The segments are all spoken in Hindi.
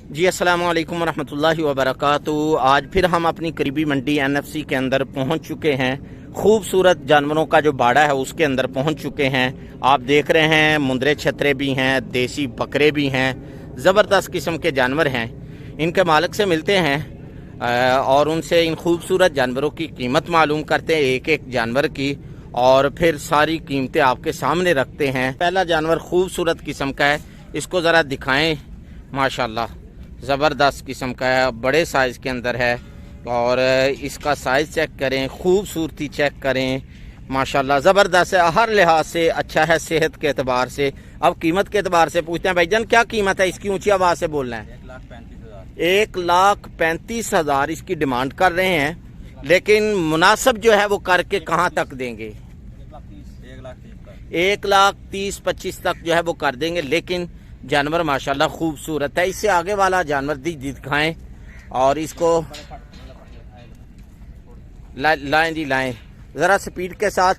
जी अस्सलाम वालेकुम रहमतुल्लाहि व बरकातुहू। आज फिर हम अपनी करीबी मंडी NFC के अंदर पहुंच चुके हैं। खूबसूरत जानवरों का जो बाड़ा है उसके अंदर पहुंच चुके हैं। आप देख रहे हैं मुंदरे छतरे भी हैं, देसी बकरे भी हैं, ज़बरदस्त किस्म के जानवर हैं। इनके मालिक से मिलते हैं और उनसे इन खूबसूरत जानवरों की कीमत मालूम करते हैं, एक एक जानवर की, और फिर सारी कीमतें आपके सामने रखते हैं। पहला जानवर खूबसूरत किस्म का है, इसको ज़रा दिखाएं। माशाल्लाह ज़बरदस्त किस्म का है, बड़े साइज़ के अंदर है, और इसका साइज़ चेक करें, खूबसूरती चेक करें। माशाल्लाह ज़बरदस्त है, हर लिहाज से अच्छा है, सेहत के एतबार से। अब कीमत के एतबार से पूछते हैं भाईजान क्या कीमत है इसकी? ऊंची आवाज़ से बोलना है। 1,35,000 इसकी डिमांड कर रहे हैं, लेकिन मुनासिब जो है वो करके कहाँ तक देंगे? 1,30,25 तक जो है वो कर देंगे, लेकिन जानवर माशाल्लाह खूबसूरत है। इससे आगे वाला जानवर दिखाएं, और इसको लाएं जी, लाएं ज़रा स्पीड के साथ।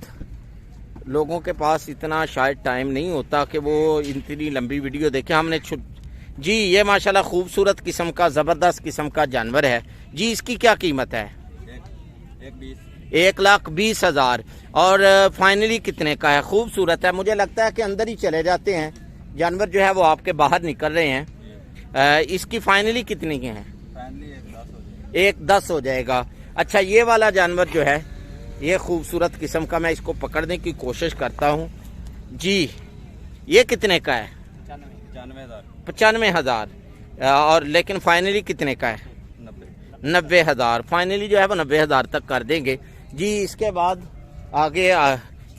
लोगों के पास इतना शायद टाइम नहीं होता कि वो इतनी लंबी वीडियो देखें। हमने जी ये माशाल्लाह खूबसूरत किस्म का ज़बरदस्त किस्म का जानवर है जी। इसकी क्या कीमत है? 1,20,000। और फाइनली कितने का है? खूबसूरत है, मुझे लगता है कि अंदर ही चले जाते हैं जानवर जो है वो आपके बाहर निकल रहे हैं। इसकी फाइनली कितने के हैं? 1,10 हो जाएगा। अच्छा ये वाला जानवर जो है ये खूबसूरत किस्म का, मैं इसको पकड़ने की कोशिश करता हूँ जी। ये कितने का है? 95,000। और लेकिन फाइनली कितने का है? 90,000। फाइनली जो है वो 90,000 तक कर देंगे जी। इसके बाद आगे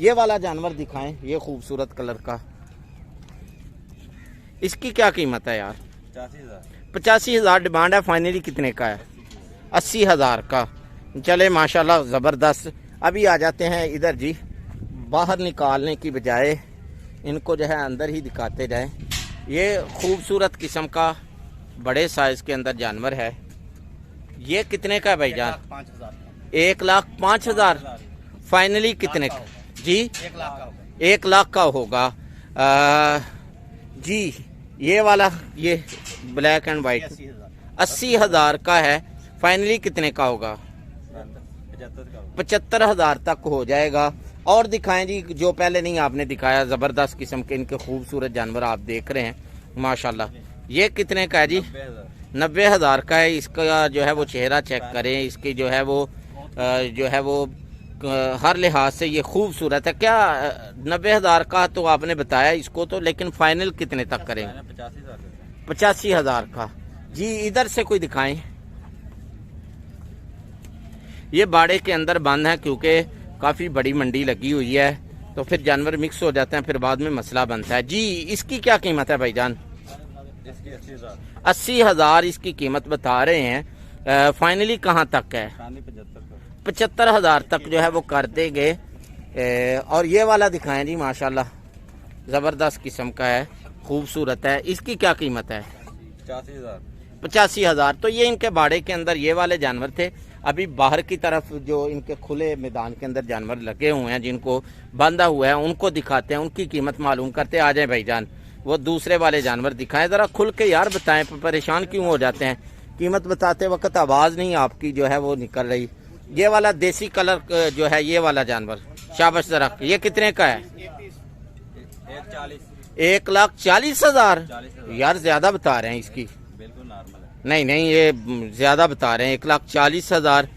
ये वाला जानवर दिखाएं, ये खूबसूरत कलर का। इसकी क्या कीमत है यार? 85,000 डिमांड है, फाइनली कितने का है? 80,000 का। चले माशाल्लाह ज़बरदस्त। अभी आ जाते हैं इधर जी, बाहर निकालने की बजाय इनको जो है अंदर ही दिखाते जाएं। ये खूबसूरत किस्म का बड़े साइज़ के अंदर जानवर है। ये कितने का है भाईजान? 1,05,000। फाइनली कितने का जी? 1,00,000 का होगा जी। ये वाला ये ब्लैक एंड वाइट 80,000 का है, फाइनली कितने का होगा? 75,000 तक हो जाएगा। और दिखाएं जी जो पहले नहीं आपने दिखाया, ज़बरदस्त किस्म के इनके खूबसूरत जानवर आप देख रहे हैं माशाल्लाह। ये कितने का है जी? 90,000 का है। इसका जो है वो चेहरा चेक करें, इसकी जो है वो हर लिहाज से ये खूबसूरत है। क्या 90,000 का तो आपने बताया इसको तो, लेकिन फाइनल कितने तक करेंगे? 85,000 का जी। इधर से कोई दिखाएं। ये बाड़े के अंदर बंद है क्योंकि काफ़ी बड़ी मंडी लगी हुई है, तो फिर जानवर मिक्स हो जाते हैं, फिर बाद में मसला बनता है जी। इसकी क्या कीमत है भाईजान? 80,000 इसकी कीमत बता रहे हैं। फाइनली कहाँ तक है? 75,000 तक जो है वो कर देंगे। और ये वाला दिखाएं जी, माशाल्लाह ज़बरदस्त किस्म का है, खूबसूरत है। इसकी क्या कीमत है? 85,000। तो ये इनके बाड़े के अंदर ये वाले जानवर थे। अभी बाहर की तरफ जो इनके खुले मैदान के अंदर जानवर लगे हुए हैं, जिनको बांधा हुआ है, उनको दिखाते हैं, उनकी कीमत मालूम करते हैं। आ जाए भाईजान, वो दूसरे वाले जानवर दिखाएं ज़रा, खुल के यार बताएं, परेशान क्यों हो जाते हैं? कीमत बताते वक्त आवाज़ नहीं आपकी जो है वो निकल रही। ये वाला देसी कलर जो है, ये वाला जानवर शाबाश ज़रा, ये कितने का है? 1,40,000 यार, ज़्यादा बता रहे हैं इसकी। नहीं नहीं, ये ज़्यादा बता रहे हैं, 1,40,000।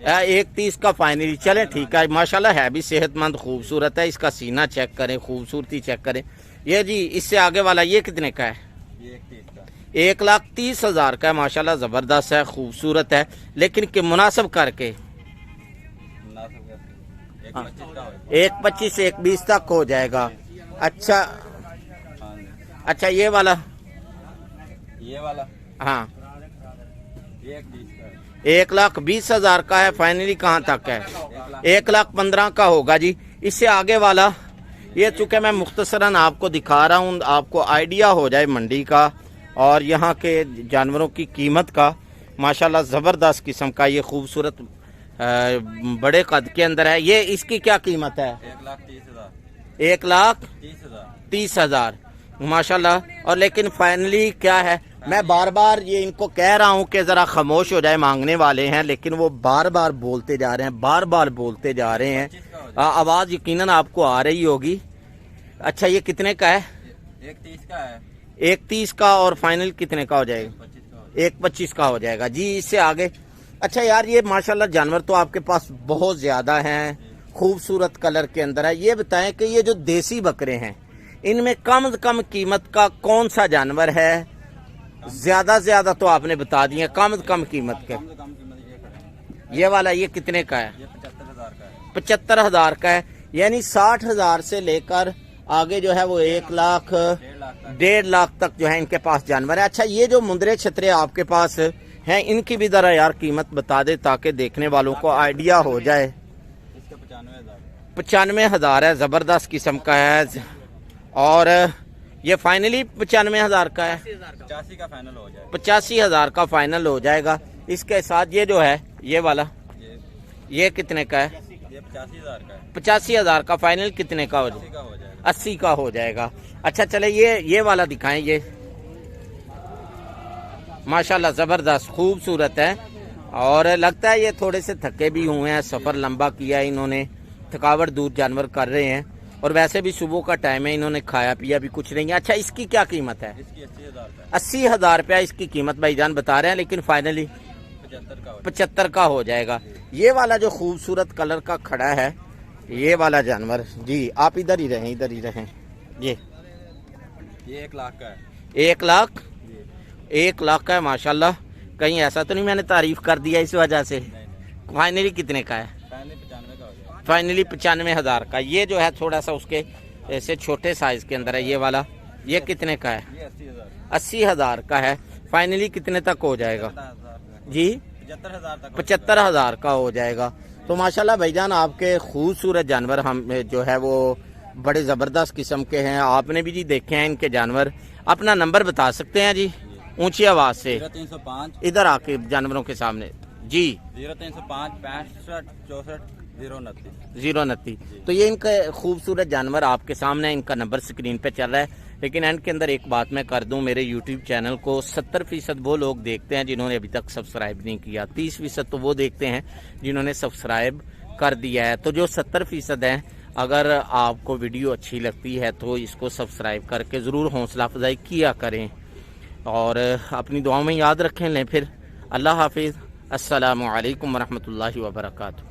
1,30 का फाइनली। चलें ठीक है, माशाल्लाह है भी सेहतमंद, खूबसूरत है। इसका सीना चेक करें, खूबसूरती चेक करें। ये जी इससे आगे वाला ये कितने का है? 1,30,000 का है। माशाल्लाह ज़बरदस्त है, खूबसूरत है, लेकिन के मुनासिब करके 1,25 1,20 तक हो जाएगा। अच्छा अच्छा, ये वाला हाँ 1,20,000 का है। फाइनली कहाँ तक है? 1,15,000 का होगा जी। इससे आगे वाला ये चूँकि मैं मुख्तसरन आपको दिखा रहा हूँ, आपको आइडिया हो जाए मंडी का और यहाँ के जानवरों की कीमत का। माशाल्लाह ज़बरदस्त किस्म का ये खूबसूरत बड़े कद के अंदर है। ये इसकी क्या कीमत है? 1,30,000। माशाल्लाह। और लेकिन फाइनली क्या है, मैं बार बार ये इनको कह रहा हूँ कि ज़रा खामोश हो जाए, मांगने वाले हैं, लेकिन वो बार बार बोलते जा रहे हैं, बार बार बोलते जा रहे हैं। आवाज़ यकीनन आपको आ रही होगी। अच्छा, ये कितने का है? 1.30 का है। 1.30 का। और फाइनल कितने का हो जाएगा? 1.25 का हो जाएगा जी। इससे आगे अच्छा यार, ये माशाल्लाह जानवर तो आपके पास बहुत ज्यादा हैं, खूबसूरत कलर के अंदर है। ये बताएं कि ये जो देसी बकरे हैं, इनमें कम से कम कीमत का कौन सा जानवर है? ज्यादा से ज्यादा तो आपने बता दिया, कम से कम कीमत के। ये वाला ये कितने का है? 75,000 का है। 75,000 का है। यानी 60,000 से लेकर आगे जो है वो 1 लाख 1.5 लाख तक जो है इनके पास जानवर है। अच्छा, ये जो मुंदरे छतरे आपके पास हैं, इनकी भी जरा यार कीमत बता दे ताकि देखने वालों को आइडिया हो जाए। इसका 95,000 है। जबरदस्त किस्म का है। और ये फाइनली 95,000 का है। 85 का फाइनल हो जाएगा। 85,000 का फाइनल हो जाएगा। इसके साथ ये जो है ये वाला, ये कितने का है? ये 85,000 का है। 85,000 का फाइनल कितने का हो जाएगा? 80 का हो जाएगा। अच्छा चले, ये वाला दिखाएं। ये माशाल्लाह ज़बरदस्त खूबसूरत है। और लगता है ये थोड़े से थके भी हुए हैं, सफ़र लंबा किया है इन्होंने, थकावट दूर जानवर कर रहे हैं। और वैसे भी सुबह का टाइम है, इन्होंने खाया पिया भी कुछ नहीं है। अच्छा, इसकी क्या कीमत है? इसकी 80,000 का है। 80,000 रुपया इसकी कीमत भाईजान बता रहे हैं, लेकिन फाइनली 75 का हो जाएगा। ये वाला जो खूबसूरत कलर का खड़ा है, ये वाला जानवर जी, आप इधर ही रहें, इधर ही रहें। ये 1 लाख का है। 1 लाख 1 लाख का है। माशाल्लाह, कहीं ऐसा तो नहीं मैंने तारीफ कर दिया इस वजह से? फाइनली कितने का है? फाइनली 95,000 का। ये जो है थोड़ा सा उसके ऐसे छोटे साइज के अंदर है। ये वाला ये कितने का है? 80,000 का है। फाइनली कितने तक हो जाएगा जी? 75,000 का हो जाएगा। तो माशाल्लाह भाईजान, आपके खूबसूरत जानवर हम जो है वो बड़े ज़बरदस्त किस्म के हैं। आपने भी जी देखे हैं इनके जानवर। अपना नंबर बता सकते हैं जी ऊंची आवाज़ से? 0305 इधर आके जानवरों के सामने जी। 0305 65 64 029। तो ये इनका खूबसूरत जानवर आपके सामने, इनका नंबर स्क्रीन पे चल रहा है। लेकिन एंड के अंदर एक बात मैं कर दूं, मेरे यूट्यूब चैनल को 70% वो लोग देखते हैं जिन्होंने अभी तक सब्सक्राइब नहीं किया, 30% तो वो देखते हैं जिन्होंने सब्सक्राइब कर दिया है। तो जो 70% हैं, अगर आपको वीडियो अच्छी लगती है तो इसको सब्सक्राइब करके ज़रूर हौसला अफजाई किया करें और अपनी दुआओं में याद रखें। लें फिर अल्लाह हाफिज़। अस्सलामु अलैकुम वरहमतुल्लाहि वबरकातुहू।